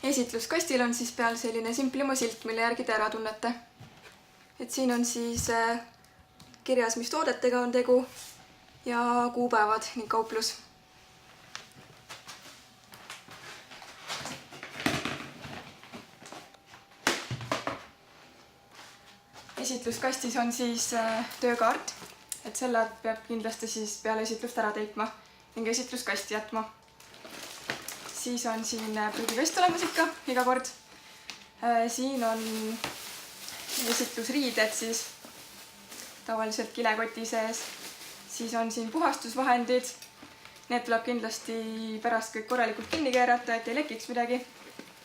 Esitluskastil on siis peal selline Simplimu silt, mille järgi te ära tunnete. Et siin on siis kirjas, mis toodetega on tegu ja kuupäevad ning kauplus. Esitluskastis on siis töökaart, et selle peab kindlasti siis peale esitlust ära täitma ning esitluskasti jätma. Siis on siin prügikast olemas ikka iga kord. Siin on esitlusriided siis tavaliselt kilekoti sees. Siis on siin puhastusvahendid. Need tuleb kindlasti pärast kõik korralikult kinni keerata, et ei lekiks midagi.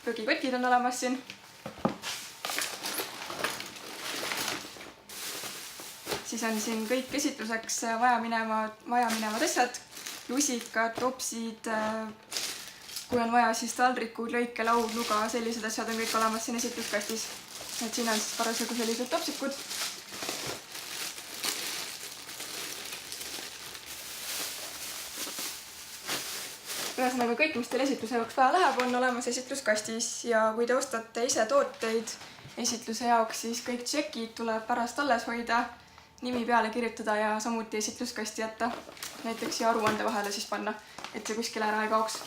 Prügikotid on olemas siin. Siis on siin kõik esitluseks vaja minevad asjad. Lusikad, topsid, kui on vaja siis taldrikud, lõike, laud, luga, sellised asjad on kõik olemas siin esitluskastis. Et siin on siis parasjagu sellised topsikud. Ühesõnaga kõik, mis teil esitluse jaoks vaja läheb, on olemas esitluskastis ja kui te ostate ise tooteid esitluse jaoks, siis kõik tšekid tuleb pärast alles hoida, nimi peale kirjutada ja samuti esitluskasti jätta. Näiteks siia aruande vahele siis panna, et see kuskile ära ei kaoks.